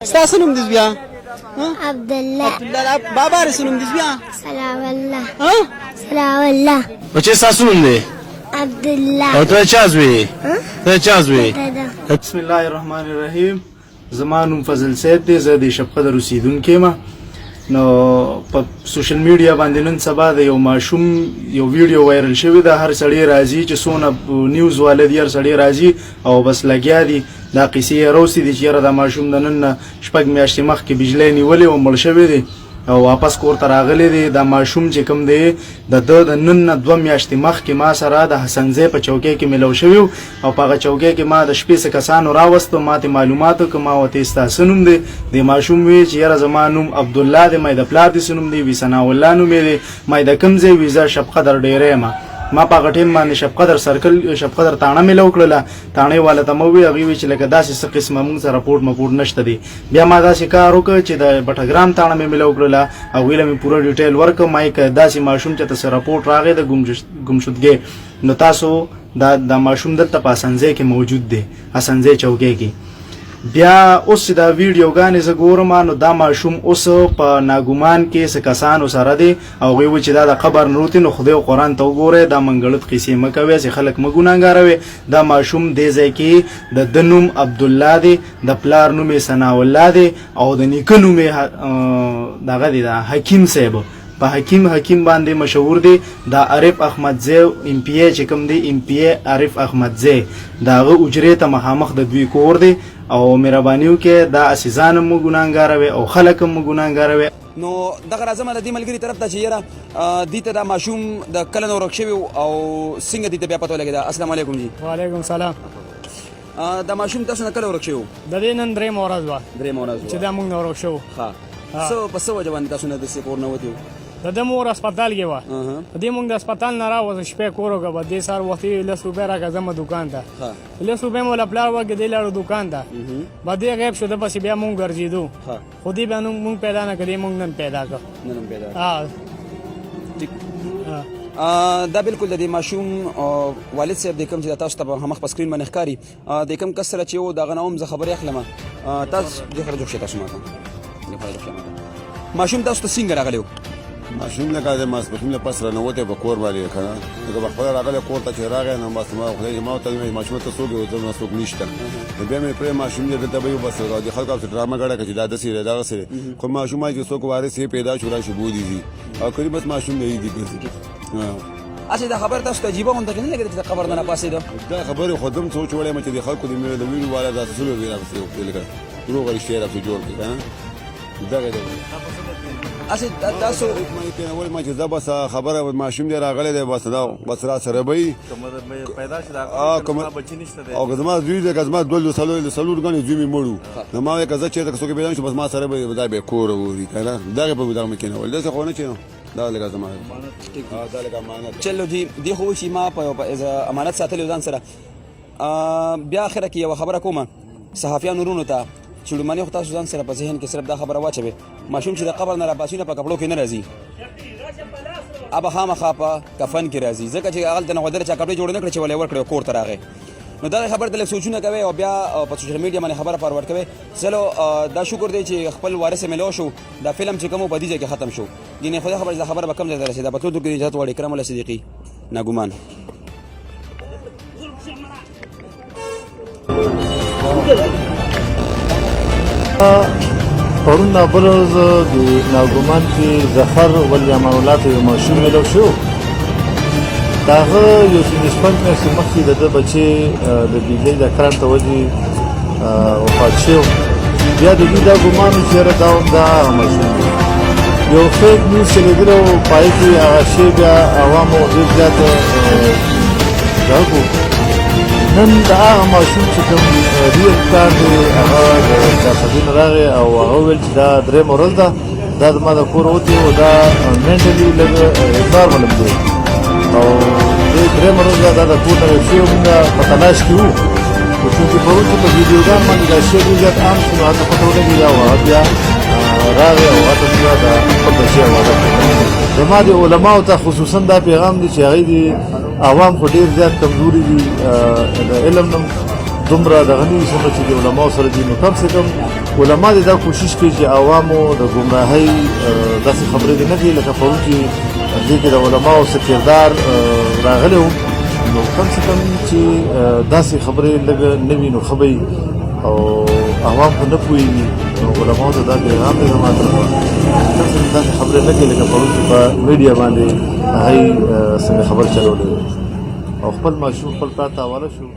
ستاسو نوم دې بیا عبدالله بابا رسول نوم دې بیا سلام الله سلام الله بچه ستاسو نوم دی عبدالله او ته چا زوی ته چا زوی بسم الله الرحمن الرحیم زما نوم فضل سید دی زه د شپقدر اوسیدونکی یم نو په سوشل میډیا باندې نن سبا د یو ماشوم یو ویډیو وایرل شوی د هر سړی راځي چې څونه نیوز والدي هر سړی راځي او بس لګیا دي دا قصې یې روسي دي چې یاره دا ماشوم د نن شپږ میاشتې مخکې بجلی نیولې او مړ شوی دی او واپس کور ته راغلی دی دا ماشوم چې کوم دی د نن نه 2 میاشتې مخکې ما سره د حسنزی په چوکۍ کې ملو شوی او په هغه چوکۍ کې ما د شپې څه کسانو راوستو ما ته معلومات وکړه ما ورته ستاسو نوم دی د ماشوم وی چې یاره زما نوم عبدالله دی ما د پلار دې څه نوم دی وی ثناء الله نوم دی ما د کوم ځای وي زه شپقدر ډیری یم ما په هغه ټیم باندې شپقدر سرکل شپقدر تاڼه مې وکړله تاڼې والا ته مې وویل هغې ویل چې لکه داسې څه قسمه مونږ سره رپورټ نشته دی بیا ما داسې کار وکړ چې د بټګرام تاڼه مې مله وکړله هغوی له مې پوره ډیټیل ورکړ ما یې که داسې ماشوم چې ته رپورټ راغی د ګمشدګۍ نو تاسو دا ماشوم دلته په حسنزی کې موجود دی حسنزی چوکۍ کې بیا اوس دا ویډیوګانې زه ګورم نو دا ماشوم اوس په ناګومان کې څه کسانو سره دی او هغوی وایي چې دا د قبر نه وتې نو خدای او قرآن ته وګورئ دا منګړت قیسې مه کوئ چې خلک مه ګناهګاروئ دا ماشوم دې ځای کې د نوم عبدالله دی د پلار نوم یې ثناء الله دی او د نیکه نوم یې دغه دی دا حکیم صاحب په حکیم باندې مشهور دی دا عارف احمدزی ام پی ای چې کوم دی ام پی ای عارف احمدزی دا هغه اجرې ته مخامخ د دوی کور دی او مهربانیو کې دا عزیزان مو ګناهګاروي او خلک مو ګناهګاروي نو دغه راځم د دې ملګري طرف ته چې یاره دې ته دا ماشوم د کله نه ورک شوی او څنګه دې ته بیا پته ولګېده السلام علیکم جی وعلیکم سلام دا ماشوم تاسو نه کله ورک شوی د دې نن درېیمه ورځ وه چې دا موږ نه ورک شوو په څه وجه باندې تاسو نه داسې کور نه وتي د ده مور هسپتال کې وه په دې موږ د هسپتال نه راوځه شپې کور وکړه به دې سهار وختي 10 روپۍ راکړه ځمه دوکان ته 10 روپۍ مې وله پلار وکړې دی لاړو دوکان ته به دې غیب شو ده پسې بیا موږ ګرځېدو خو دې بیا موږ پیدا نه کړې موږ نن پیدا کړه دا بالکل د دې ماشوم والد صاحب د کوم چې تاسو ته همخ په سکرین باندې ښکاري د کوم کس سره چې و دغه نه هم زه خبرې اخلم تاسو دې خبره جوړ شئ تاسو ماته ماشوم تاسو ته څنګه راغلی و ماشوم لکه د ماسپښین له پس رانوتی په کور باندې که نه لکه په خپله راغلی کور ته چې راغی نو بس ما خدای ما ورته ویل ماشوم ته څوک یې زما څوک نشته نو بیا مې پرې ماشوم دی دلته به یو بس د خلکو هسې ډرامه ګډه کړه چې دا داسې دی دغسې دی خو ماشوم وایي چې څوک وارث یې پیدا شو راشي بولي ځي او کړي بس ماشوم دی دي اصل دا خبر تاسو ته عجیبه غونډه کې نه لګېده چې د قبر نه راپاڅېده دا خبرې خو دم سوچ وړی م چې د خلکو د ویډیو والا دا څه لوبې راپسې وکړې لکه دروغ رښتیا راپسې جوړ کړي که نه دغه دی اصل تاسو ما چې زه بس خبره ماشوم دی راغلی دی بس دا بس را سره به وي او که زما زوی دی که زما دوه څلور ګڼې زوی مې مړ و نو ما وایي که زه چېرته که څوک پیدا نه شو بس ما سره به دا به کور ووري که نه دغې په دغه مې کېنول داسې خو نه چې نو دا لکه زما دا لکه امانت چلو جی دې خو چې ما په امانت ساتلی ځان سره بیا اخره کې یوه خبره کومه صحافیانو وروڼو ته چې لومړنۍ خو تاسو ځان سره په ذهن کې صرف دا خبره واچوئ ماشوم چې د قبر نه راپاڅي نه په کپړو کې نه راځي ابه خامخا په کفن کې راځي ځکه چې هغلته نه غوډره چا کپړې جوړې نه کړې چې ولې ورکړې کور ته راغی نو دا خبر ته لږ سوچونه کوئ او بیا په سوشل میډیا باندې خبره فارورډ کوئ چلو دا شکر دی چې خپل وارث یې میلو شو دا فلم چې کوم و په دې ځای کې ختم شو ګینې خدای خبر دا خبره به کوم ځای ته رسېده په تلو کې اجازت غواړي کرم الله صدیقي ناګومان پرون نابله ورځ د ناګومان کې ظفر ولي امان الله ته یو ماشوم میلو شو د هغه یو څه شپږ میاشتې مخکې د ده بچې د بجلۍ د کرنټ ته وجې وفات شو بیا د دوی دا ګمان و چې یاره دا هم دا هغه ماشوم دی یو فیک نیوز چلېدلی و په هغې کې هغه شی بیا عوامو ډېر زیات دغه کړو نن د هغه ماشوم چې کوم ریل کار دی هغه د چاپدین راغی او هغه وویل چې دا درېیمه ورځ ده دا زما د کور وتې او دا مینټلي لږ نارمل دی او دې درېیمه ورځ ده دا د کور نه شوی مونږ په تلاش کې وو خو چونکې پرون چې په ویډیوګان باندې دا شی ډېر زیات عام شو نو هلته پته ولګېده او هغه بیا راغی او هلته موږ د خپل بچي حواله کړو زما د علماو ته خصوصا دا پیغام دی چې هغوی د عوام خو ډېر زیات کمزوري دي د علم نه دومره دغه نه وي څومره چې د علماو سره دي نو کم سے کم علما دې دا کوشش کوي چې عوامو د ګمراهۍ داسې خبرې دې نه کوي لکه پرون چې دې کې د علماو څه کردار راغلی و نو کم سے کم چې داسې خبرې لږ نه وي نو ښه به او عوام خو نه پوهېږي نو علماو ته دا پیغام دی زما طرفه کم سے کم داسې خبرې نه کوي لکه پرون چې په میډیا باندې هغوی څنګه خبر چلولی او خپل ماشوم خپل پلار ته حواله شو